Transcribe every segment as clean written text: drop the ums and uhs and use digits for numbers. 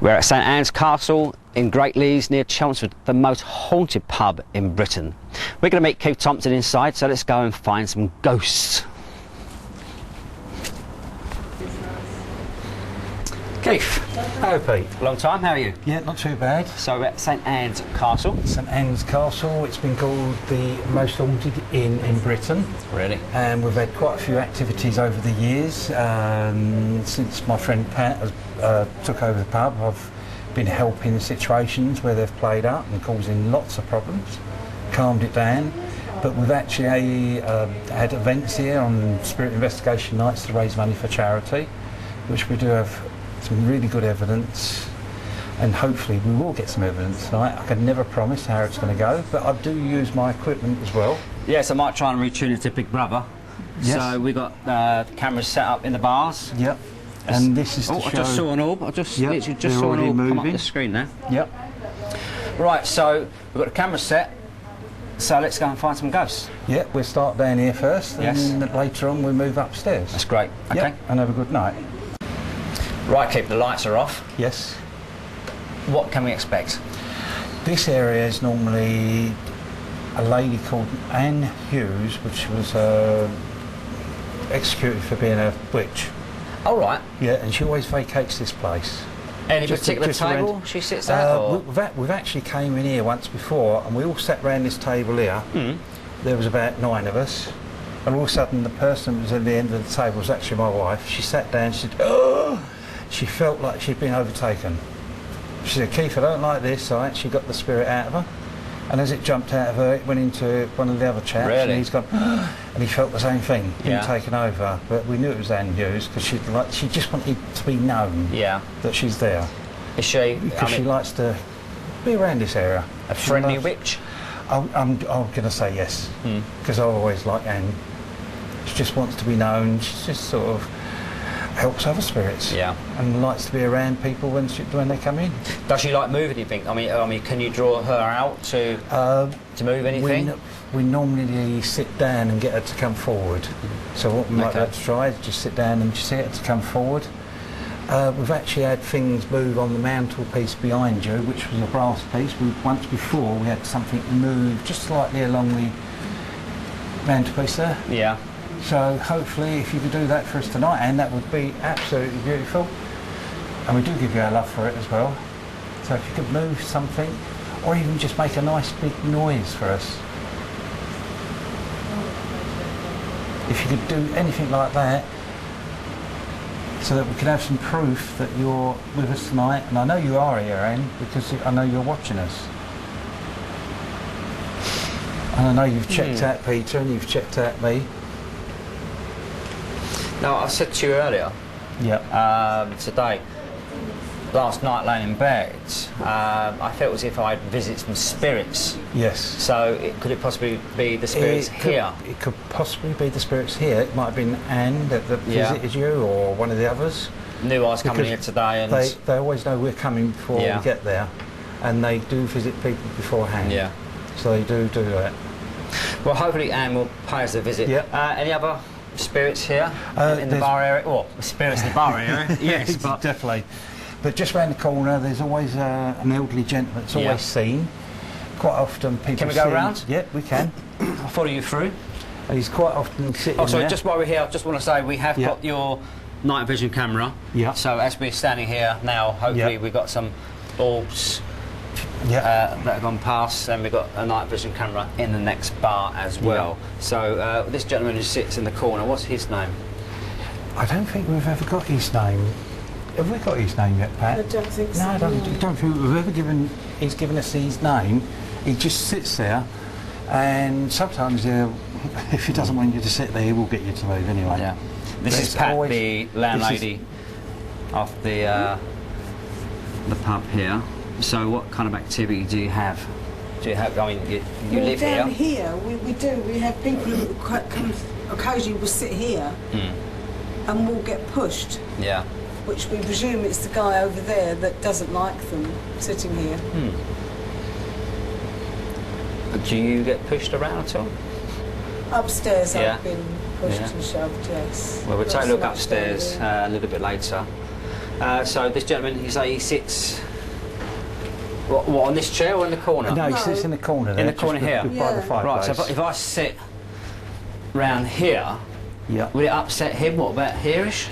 We're at St Anne's Castle in Great Leys near Chelmsford, the most haunted pub in Britain. We're going to meet Keith Thompson inside, so let's go and find some ghosts. Keith. Hello Pete. Long time, how are you? Yeah, not too bad. So we're at St Anne's Castle. St Anne's Castle, it's been called the most haunted inn in Britain. Really? And we've had quite a few activities over the years. Since my friend Pat has, took over the pub, I've been helping situations where they've played up and causing lots of problems, calmed it down. But we've actually had events here on Spirit Investigation nights to raise money for charity, which we do have some really good evidence, and hopefully we will get some evidence tonight. I can never promise how it's going to go, but I do use my equipment as well. Yes, I might try and retune it to Big Brother. Yes. So we've got cameras set up in the bars. Yep. And this is to I show... just saw an orb. I just Yep, literally just they're saw an already orb come up moving. the screen there. Yep. Right, so we've got the camera set. So let's go and find some ghosts. Yeah, we'll start down here first, Yes. and later on we'll move upstairs. That's great. Okay. Yep, and have a good night. Right, keep the lights are off. Yes. What can we expect? This area is normally a lady called Anne Hughes, which was executed for being a witch. All right. Yeah, and she always vacates this place. Any Just- particular just table around- she sits at? Or? We've actually came in here once before, and we all sat round this table here. There was about 9 of us, and all of a sudden the person that was at the end of the table was actually my wife. She sat down, she said, "Oh!" She felt like she'd been overtaken. She said, "Keith, I don't like this." So I actually got the spirit out of her, and as it jumped out of her, it went into one of the other chaps, Really? and he's gone, and he felt the same thing, being Yeah. taken over. But we knew it was Anne Hughes because she just wanted to be known Yeah. that she's there. Is she? Because I she mean, likes to be around this area. a She friendly loves- witch? I'm going to say yes, because I always like Anne. She just wants to be known. She just sort of helps other spirits. Yeah. And likes to be around people when they come in. Does she like moving? Do you think? I mean, can you draw her out to move anything? We normally sit down and get her to come forward. So what we might Okay. like to try is just sit down and just get her to come forward. We've actually had things move on the mantelpiece behind you, which was a brass piece. Once before we had something move just slightly along the mantelpiece there. Yeah. So hopefully if you could do that for us tonight, and that would be absolutely beautiful. And we do give you our love for it as well. So if you could move something, or even just make a nice big noise for us. If you could do anything like that, so that we can have some proof that you're with us tonight. And I know you are here, Anne, because I know you're watching us. And I know you've checked out Peter and you've checked out me. Now, I said to you earlier, Yep. today, last night laying in bed, I felt as if I'd visited some spirits. Yes. So could it possibly be the spirits here? It could possibly be the spirits here. It might have been Anne that Yeah. visited you, or one of the others. Knew I was coming Because here today, and They always know we're coming before Yeah. we get there, and they do visit people beforehand. yeah. So they do that. Well, hopefully Anne will pay us a visit. Yep. Any other spirits here in the there's- bar area? Well, spirits in the bar area. Yes, but Definitely. But just round the corner, there's always an elderly gentleman that's Yeah. always seen. Quite often people Can we go see him- round? Yeah, we can. I'll follow you through. He's quite often sitting Oh, sorry, there. just while we're here, I just want to say we have Yeah. got your night vision camera. Yeah. So as we're standing here now, hopefully Yeah. we've got some orbs Yeah. that have gone past, and we've got a night vision camera in the next bar as well. So this gentleman who sits in the corner, what's his name? I don't think we've ever got his name. Have we got his name yet, Pat? I don't think so. No, I don't think we've ever he's given us his name. He just sits there, and sometimes if he doesn't want you to sit there, he will get you to move anyway. Yeah. This But is it's Pat, always- the landlady of the pub here. So what kind of activity do you have? Do you have, I mean, you Well, live down here? here, we do. We have people who come occasionally will sit here and will get pushed, Yeah. which we presume it's the guy over there that doesn't like them sitting here. Do you get pushed around at all? Upstairs Yeah. I've been pushed Yeah. and shoved, yes. Well, we'll take a Lots look of upstairs yeah. a little bit later. So this gentleman, you say he sits. What, on this chair or in the corner? No, he sits in the corner there. In the corner here? By the Yeah. fireplace. Right, so if I sit round here, Yeah. will it upset him? What about here-ish?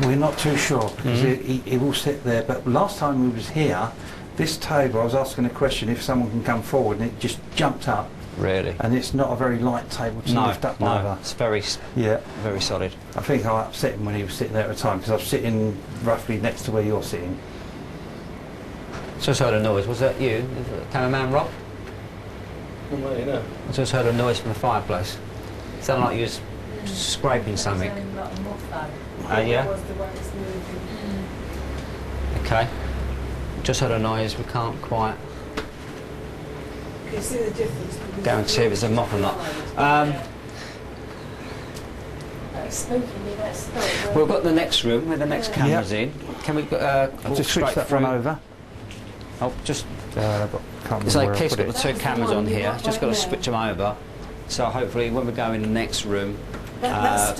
We're not too sure because he will sit there. But last time we was here, this table, I was asking a question if someone can come forward, and it just jumped up. Really? And it's not a very light table to lift up either. It's very solid. I think I upset him when he was sitting there at the time because I was sitting roughly next to where you're sitting. Just heard a noise. Was that you, cameraman Rob? No. I just heard a noise from the fireplace. Sounded like you was scraping something. Yeah? Okay. Just heard a noise. We can't quite Can you see the difference? guarantee if it's a moth or not. We've got the next room where the next camera's in. Can we I'll walk just switch straight that through? one over. Oh, just. Can't It's remember like where I Keith's put got it. the two cameras on here. Just got to switch them over. So hopefully, when we go in the next room, we have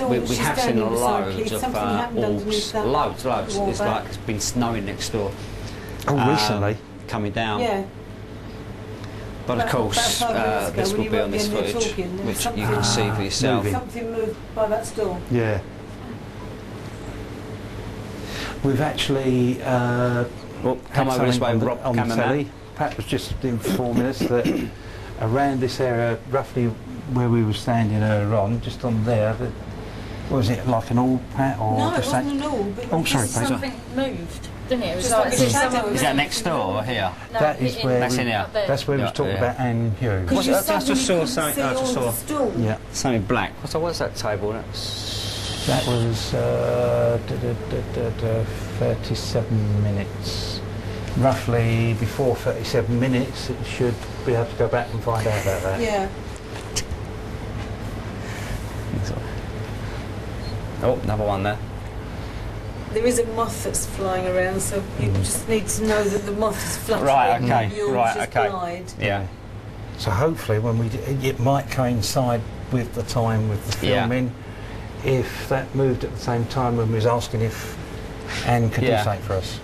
seen loads of orcs. Loads. It's like it's been snowing next door. Oh, recently? Coming down. Yeah. But of course, this will be on this footage, which you can see for yourself. moving. Something moved by that store. Yeah. We've actually Come over this way, Rob, on the cameraman. telly. Pat was just informing us that around this area, roughly where we were standing earlier on, just on there, that was it like an all, Pat, or No, it just wasn't an all. But Oh, sorry, Pat. Something moved, didn't it? It was Just like a shadow. Is that next door or here? No, That is where That's we, in here. that's where we was talking Yeah. about Anne Hugh. Because you I just suddenly saw couldn't something- see I just all saw- the stool. Yeah, Something black. What's that table? That's that was 37 minutes. Roughly before 37 minutes, it should be able to go back and find out about that. Yeah. Oh, another one there. There is a moth that's flying around, so you just need to know that the moth is fluttering. Right, okay, You'll right, just okay. glide. Yeah. So hopefully when we it might coincide with the time with the Yeah. filming. If that moved at the same time when we was asking if Anne could do Yeah. something for us.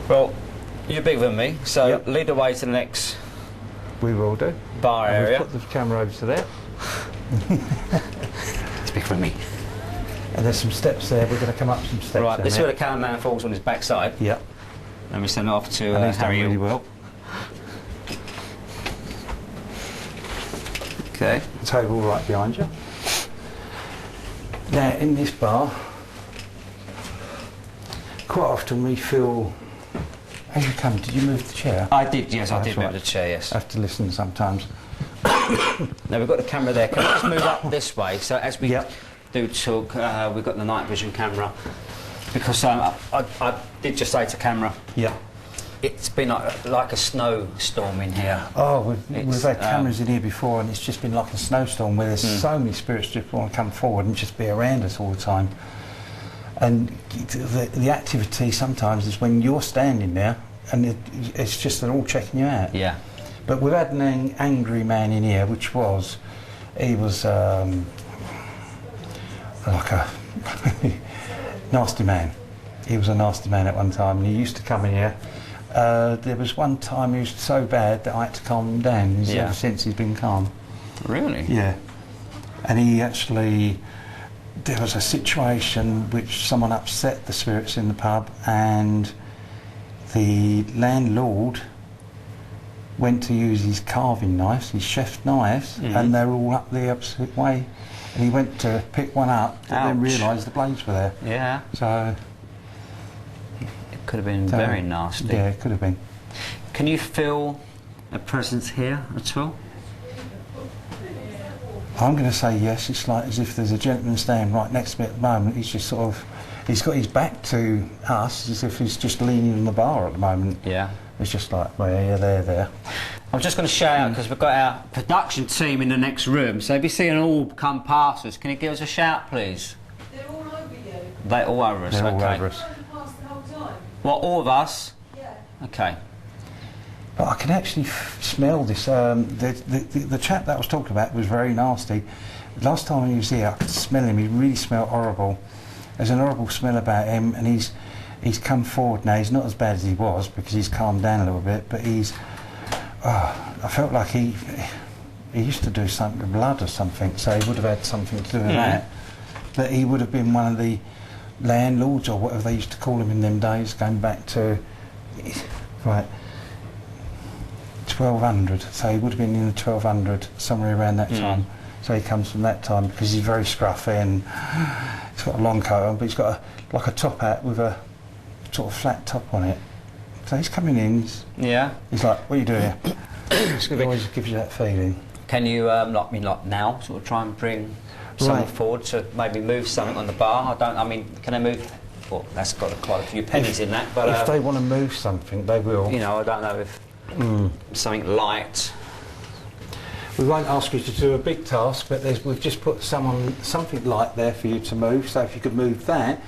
Well, you're bigger than me, so Yep. lead the way to the next We will do. bar And area. we've put the camera over to there. It's bigger than me. And there's some steps there. We're going to come up some steps. Right, down this is there. where the cameraman falls on his backside. Yep. And we send it off to And he's done Harry. really well. Okay. The table right behind you. Now in this bar, quite often we feel. As you come, did you move the chair? I did, yes, I That's did move right. the chair, yes. I have to listen sometimes. Now we've got the camera there. Can we just move up this way? So as we Yep. do talk, we've got the night vision camera. Because I did just say to camera, Yeah. it's been like a snowstorm in here. Oh, we've It's, had cameras in here before, and it's just been like a snowstorm where there's so many spirits just want to come forward and just be around us all the time. And the activity sometimes is when you're standing there, and it's just they're all checking you out. Yeah. But we've had an angry man in here, which was, he was like a nasty man. He was a nasty man at one time, and he used to come in here. There was one time he was so bad that I had to calm him down. Yeah. Ever since he's been calm. Really? Yeah. And he actually, there was a situation which someone upset the spirits in the pub, and the landlord went to use his carving knives, his chef's knives, and they were all up the opposite way. And he went to pick one up, and then Ouch. realised the blades were there. Yeah. So, It could have been very nasty. Yeah, it could have been. Can you feel a presence here at all? I'm going to say yes. It's like as if there's a gentleman standing right next to me at the moment. He's just sort of, he's got his back to us, as if he's just leaning on the bar at the moment. Yeah. It's just like, well, yeah, there. I'm just going to shout out because we've got our production team in the next room. So if you see an orb come past us, can you give us a shout, please? They're all over you. They're all over us. They're all okay. over us. Past the whole time. What, all of us? Yeah. Okay. But I can actually smell this. The chap that I was talking about was very nasty, Last time he was here, I could smell him. He really smelled horrible. There's an horrible smell about him, and he's come forward now. He's not as bad as he was because he's calmed down a little bit, but he's. I felt like he used to do something with blood or something, so he would have had something to do with that. But he would have been one of the landlords or whatever they used to call him in them days, going back to right 1200. So he would have been in the 1200, somewhere around that time. So he comes from that time because he's very scruffy and he's got a long coat on, but he's got like a top hat with a sort of flat top on it. So he's coming in. He's like, "What are you doing here?" It always gives you that feeling. Can you, like now, sort of try and bring someone forward to maybe move something on the bar? I mean, can they move? Well, that's got quite a few pennies in that, but if they want to move something, they will. You know, I don't know if something light. We won't ask you to do a big task, but we've just put something light there for you to move. So if you could move that,